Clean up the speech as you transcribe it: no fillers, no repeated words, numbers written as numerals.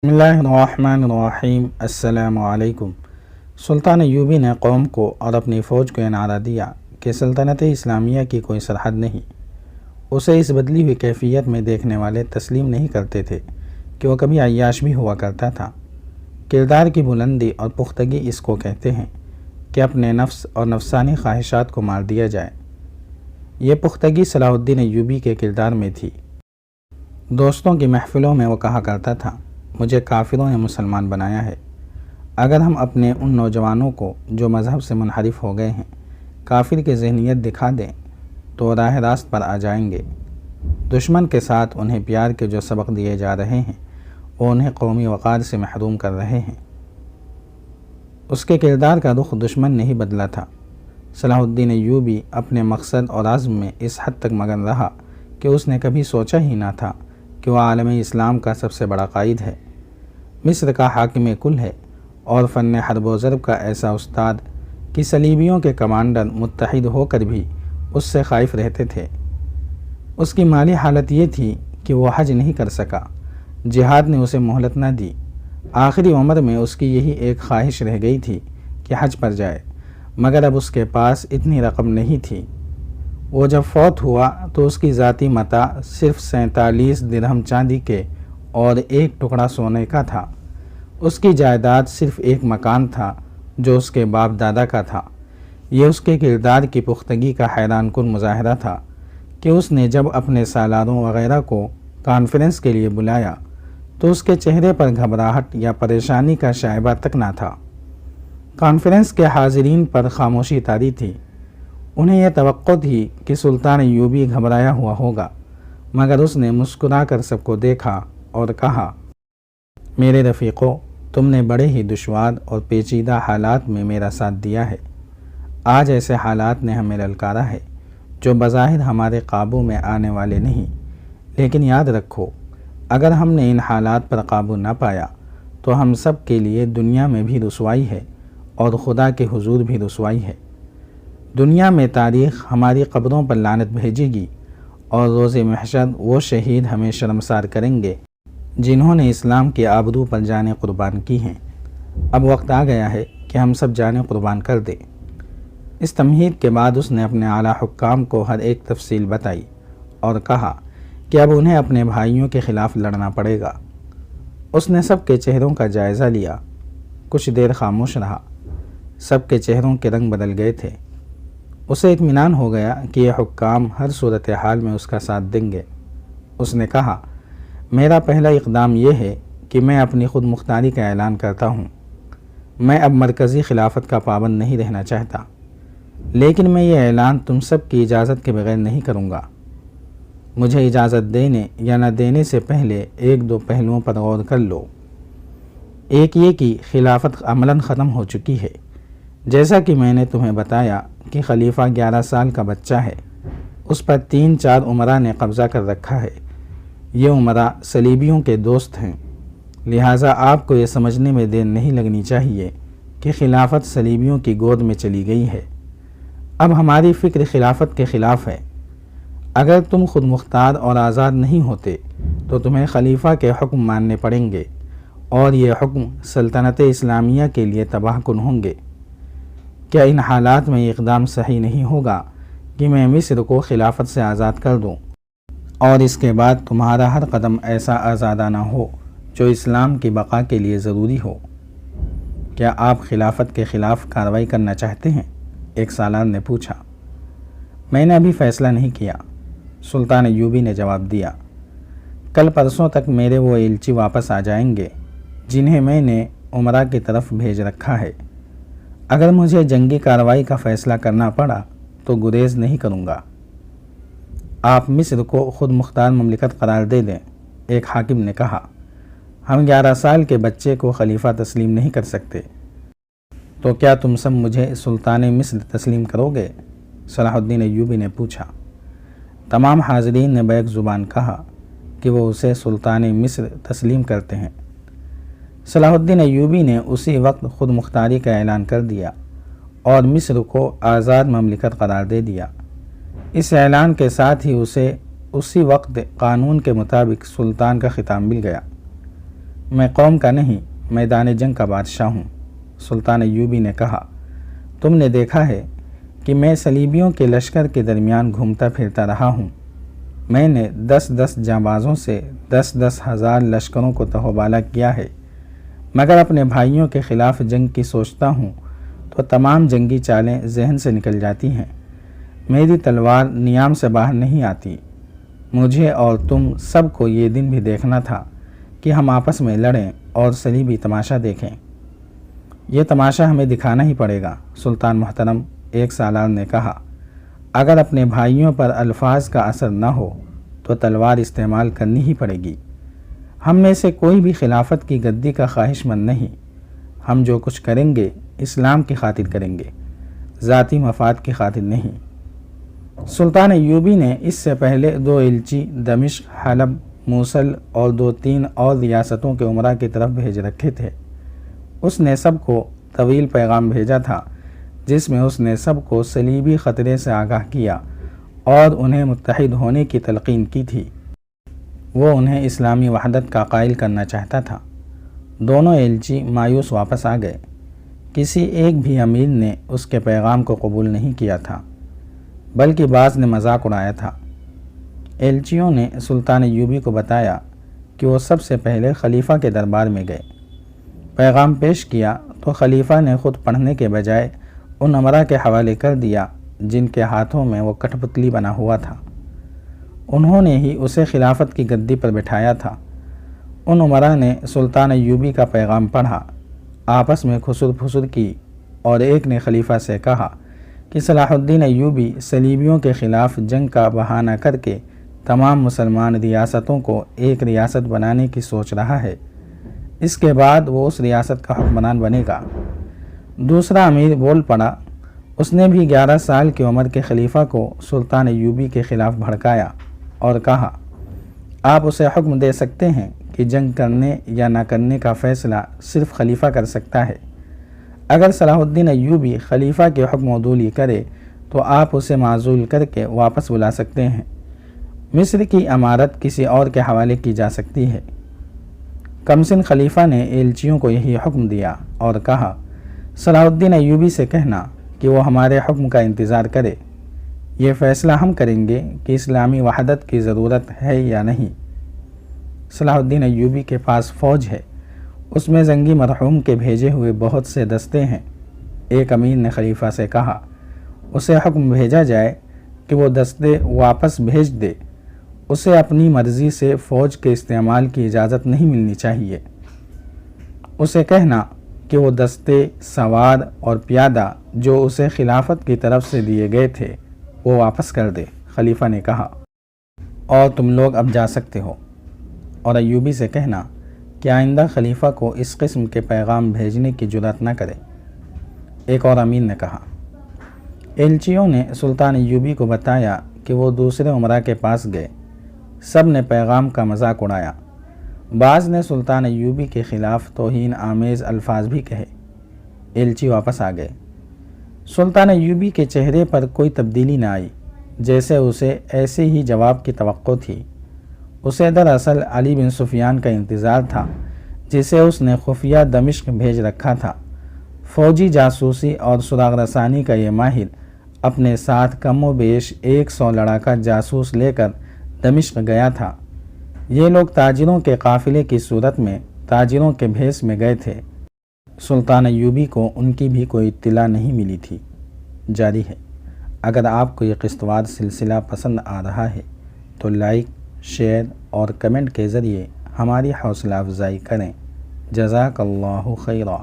بسم اللہ الرحمن الرحیم۔ السلام علیکم۔ سلطان ایوبی نے قوم کو اور اپنی فوج کو یہ نعرہ دیا کہ سلطنت اسلامیہ کی کوئی سرحد نہیں۔ اسے اس بدلی ہوئی کیفیت میں دیکھنے والے تسلیم نہیں کرتے تھے کہ وہ کبھی عیاش بھی ہوا کرتا تھا۔ کردار کی بلندی اور پختگی اس کو کہتے ہیں کہ اپنے نفس اور نفسانی خواہشات کو مار دیا جائے۔ یہ پختگی صلاح الدین ایوبی کے کردار میں تھی۔ دوستوں کی محفلوں میں وہ کہا کرتا تھا، مجھے کافروں نے مسلمان بنایا ہے۔ اگر ہم اپنے ان نوجوانوں کو جو مذہب سے منحرف ہو گئے ہیں کافر کی ذہنیت دکھا دیں تو راہ راست پر آ جائیں گے۔ دشمن کے ساتھ انہیں پیار کے جو سبق دیے جا رہے ہیں وہ انہیں قومی وقار سے محروم کر رہے ہیں۔ اس کے کردار کا رخ دشمن نے ہی بدلا تھا۔ صلاح الدین ایوبی اپنے مقصد اور عزم میں اس حد تک مگن رہا کہ اس نے کبھی سوچا ہی نہ تھا کہ وہ عالم اسلام کا سب سے بڑا قائد ہے، مصر کا حاکم کل ہے اور فن حرب و ضرب کا ایسا استاد کہ صلیبیوں کے کمانڈر متحد ہو کر بھی اس سے خائف رہتے تھے۔ اس کی مالی حالت یہ تھی کہ وہ حج نہیں کر سکا، جہاد نے اسے مہلت نہ دی۔ آخری عمر میں اس کی یہی ایک خواہش رہ گئی تھی کہ حج پر جائے، مگر اب اس کے پاس اتنی رقم نہیں تھی۔ وہ جب فوت ہوا تو اس کی ذاتی متاع صرف 47 درہم چاندی کے اور 1 ٹکڑا سونے کا تھا۔ اس کی جائیداد صرف ایک مکان تھا جو اس کے باپ دادا کا تھا۔ یہ اس کے کردار کی پختگی کا حیران کن مظاہرہ تھا کہ اس نے جب اپنے سالاروں وغیرہ کو کانفرنس کے لیے بلایا تو اس کے چہرے پر گھبراہٹ یا پریشانی کا شائبہ تک نہ تھا۔ کانفرنس کے حاضرین پر خاموشی طاری تھی۔ انہیں یہ توقع تھی کہ سلطان ایوبی گھبرایا ہوا ہوگا، مگر اس نے مسکرا کر سب کو دیکھا اور کہا، میرے رفیقو، تم نے بڑے ہی دشوار اور پیچیدہ حالات میں میرا ساتھ دیا ہے۔ آج ایسے حالات نے ہمیں للکارا ہے جو بظاہر ہمارے قابو میں آنے والے نہیں، لیکن یاد رکھو، اگر ہم نے ان حالات پر قابو نہ پایا تو ہم سب کے لیے دنیا میں بھی رسوائی ہے اور خدا کے حضور بھی رسوائی ہے۔ دنیا میں تاریخ ہماری قبروں پر لعنت بھیجے گی اور روز محشر وہ شہید ہمیں شرمسار کریں گے جنہوں نے اسلام کی آبرو پر جانیں قربان کی ہیں۔ اب وقت آ گیا ہے کہ ہم سب جانیں قربان کر دیں۔ اس تمہید کے بعد اس نے اپنے اعلیٰ حکام کو ہر ایک تفصیل بتائی اور کہا کہ اب انہیں اپنے بھائیوں کے خلاف لڑنا پڑے گا۔ اس نے سب کے چہروں کا جائزہ لیا، کچھ دیر خاموش رہا۔ سب کے چہروں کے رنگ بدل گئے تھے۔ اسے اطمینان ہو گیا کہ یہ حکام ہر صورتحال میں اس کا ساتھ دیں گے۔ اس نے کہا، میرا پہلا اقدام یہ ہے کہ میں اپنی خود مختاری کا اعلان کرتا ہوں۔ میں اب مرکزی خلافت کا پابند نہیں رہنا چاہتا، لیکن میں یہ اعلان تم سب کی اجازت کے بغیر نہیں کروں گا۔ مجھے اجازت دینے یا نہ دینے سے پہلے 1-2 پہلوؤں پر غور کر لو۔ ایک یہ کہ خلافت عملاً ختم ہو چکی ہے۔ جیسا کہ میں نے تمہیں بتایا کہ خلیفہ 11 سال کا بچہ ہے، اس پر 3-4 امراء نے قبضہ کر رکھا ہے۔ یہ امراء صلیبیوں کے دوست ہیں، لہٰذا آپ کو یہ سمجھنے میں دیر نہیں لگنی چاہیے کہ خلافت صلیبیوں کی گود میں چلی گئی ہے۔ اب ہماری فکر خلافت کے خلاف ہے۔ اگر تم خود مختار اور آزاد نہیں ہوتے تو تمہیں خلیفہ کے حکم ماننے پڑیں گے اور یہ حکم سلطنت اسلامیہ کے لیے تباہ کن ہوں گے۔ کیا ان حالات میں یہ اقدام صحیح نہیں ہوگا کہ میں مصر کو خلافت سے آزاد کر دوں اور اس کے بعد تمہارا ہر قدم ایسا آزادانہ ہو جو اسلام کی بقا کے لیے ضروری ہو؟ کیا آپ خلافت کے خلاف کارروائی کرنا چاہتے ہیں؟ ایک سالار نے پوچھا۔ میں نے ابھی فیصلہ نہیں کیا، سلطان ایوبی نے جواب دیا۔ کل پرسوں تک میرے وہ ایلچی واپس آ جائیں گے جنہیں میں نے امراء کی طرف بھیج رکھا ہے۔ اگر مجھے جنگی کارروائی کا فیصلہ کرنا پڑا تو گریز نہیں کروں گا۔ آپ مصر کو خود مختار مملکت قرار دے دیں، ایک حاکم نے کہا۔ ہم 11 سال کے بچے کو خلیفہ تسلیم نہیں کر سکتے، تو کیا تم سب مجھے سلطان مصر تسلیم کرو گے؟ صلاح الدین ایوبی نے پوچھا۔ تمام حاضرین نے بیک زبان کہا کہ وہ اسے سلطان مصر تسلیم کرتے ہیں۔ صلاح الدین ایوبی نے اسی وقت خود مختاری کا اعلان کر دیا اور مصر کو آزاد مملکت قرار دے دیا۔ اس اعلان کے ساتھ ہی اسے اسی وقت قانون کے مطابق سلطان کا خطاب مل گیا۔ میں قوم کا نہیں میدان جنگ کا بادشاہ ہوں۔ سلطان ایوبی نے کہا، تم نے دیکھا ہے کہ میں صلیبیوں کے لشکر کے درمیان گھومتا پھرتا رہا ہوں۔ میں نے 10 جانبازوں سے 10 ہزار لشکروں کو تہوبالا کیا ہے، مگر اپنے بھائیوں کے خلاف جنگ کی سوچتا ہوں تو تمام جنگی چالیں ذہن سے نکل جاتی ہیں۔ میری تلوار نیام سے باہر نہیں آتی۔ مجھے اور تم سب کو یہ دن بھی دیکھنا تھا کہ ہم آپس میں لڑیں اور صلیبی تماشا دیکھیں۔ یہ تماشا ہمیں دکھانا ہی پڑے گا۔ سلطان محترم، ایک سالار نے کہا، اگر اپنے بھائیوں پر الفاظ کا اثر نہ ہو تو تلوار استعمال کرنی ہی پڑے گی۔ ہم میں سے کوئی بھی خلافت کی گدی کا خواہش مند نہیں۔ ہم جو کچھ کریں گے اسلام کی خاطر کریں گے، ذاتی مفاد کی خاطر نہیں۔ سلطان ایوبی نے اس سے پہلے 2 ایلچی دمشق، حلب، موصل اور 2-3 اور ریاستوں کے امراء کی طرف بھیج رکھے تھے۔ اس نے سب کو طویل پیغام بھیجا تھا جس میں اس نے سب کو صلیبی خطرے سے آگاہ کیا اور انہیں متحد ہونے کی تلقین کی تھی۔ وہ انہیں اسلامی وحدت کا قائل کرنا چاہتا تھا۔ دونوں ایلچی مایوس واپس آ گئے۔ کسی ایک بھی امیر نے اس کے پیغام کو قبول نہیں کیا تھا، بلکہ بعض نے مذاق اڑایا تھا۔ ایلچیوں نے سلطان ایوبی کو بتایا کہ وہ سب سے پہلے خلیفہ کے دربار میں گئے، پیغام پیش کیا تو خلیفہ نے خود پڑھنے کے بجائے ان امراء کے حوالے کر دیا جن کے ہاتھوں میں وہ کٹھ پتلی بنا ہوا تھا۔ انہوں نے ہی اسے خلافت کی گدی پر بٹھایا تھا۔ ان امراء نے سلطان ایوبی کا پیغام پڑھا، آپس میں خسر پھسر کی اور ایک نے خلیفہ سے کہا کہ صلاح الدین ایوبی صلیبیوں کے خلاف جنگ کا بہانہ کر کے تمام مسلمان ریاستوں کو ایک ریاست بنانے کی سوچ رہا ہے، اس کے بعد وہ اس ریاست کا حکمران بنے گا۔ دوسرا امیر بول پڑا، اس نے بھی 11 سال کی عمر کے خلیفہ کو سلطان ایوبی کے خلاف بھڑکایا اور کہا، آپ اسے حکم دے سکتے ہیں کہ جنگ کرنے یا نہ کرنے کا فیصلہ صرف خلیفہ کر سکتا ہے۔ اگر صلاح الدین ایوبی خلیفہ کے حکم عدولی کرے تو آپ اسے معزول کر کے واپس بلا سکتے ہیں۔ مصر کی امارت کسی اور کے حوالے کی جا سکتی ہے۔ کمسن خلیفہ نے ایلچیوں کو یہی حکم دیا اور کہا، صلاح الدین ایوبی سے کہنا کہ وہ ہمارے حکم کا انتظار کرے، یہ فیصلہ ہم کریں گے کہ اسلامی وحدت کی ضرورت ہے یا نہیں۔ صلاح الدین ایوبی کے پاس فوج ہے، اس میں زنگی مرحوم کے بھیجے ہوئے بہت سے دستے ہیں۔ ایک امیر نے خلیفہ سے کہا، اسے حکم بھیجا جائے کہ وہ دستے واپس بھیج دے، اسے اپنی مرضی سے فوج کے استعمال کی اجازت نہیں ملنی چاہیے۔ اسے کہنا کہ وہ دستے، سوار اور پیادہ جو اسے خلافت کی طرف سے دیے گئے تھے وہ واپس کر دے۔ خلیفہ نے کہا، اور تم لوگ اب جا سکتے ہو۔ اور ایوبی سے کہنا کہ آئندہ خلیفہ کو اس قسم کے پیغام بھیجنے کی جرات نہ کرے۔ ایک اور امیر نے کہا۔ ایلچیوں نے سلطان ایوبی کو بتایا کہ وہ دوسرے امراء کے پاس گئے، سب نے پیغام کا مذاق اڑایا، بعض نے سلطان ایوبی کے خلاف توہین آمیز الفاظ بھی کہے۔ ایلچی واپس آ گئے۔ سلطان ایوبی کے چہرے پر کوئی تبدیلی نہ آئی، جیسے اسے ایسے ہی جواب کی توقع تھی۔ اسے دراصل علی بن سفیان کا انتظار تھا جسے اس نے خفیہ دمشق بھیج رکھا تھا۔ فوجی جاسوسی اور سراغ رسانی کا یہ ماہر اپنے ساتھ کم و بیش 100 لڑاکا جاسوس لے کر دمشق گیا تھا۔ یہ لوگ تاجروں کے قافلے کی صورت میں تاجروں کے بھیس میں گئے تھے۔ سلطان ایوبی کو ان کی بھی کوئی اطلاع نہیں ملی تھی۔ جاری ہے۔ اگر آپ کو یہ قسط وار سلسلہ پسند آ رہا ہے تو لائک، شیئر اور کمنٹ کے ذریعے ہماری حوصلہ افزائی کریں۔ جزاک اللہ خیرا۔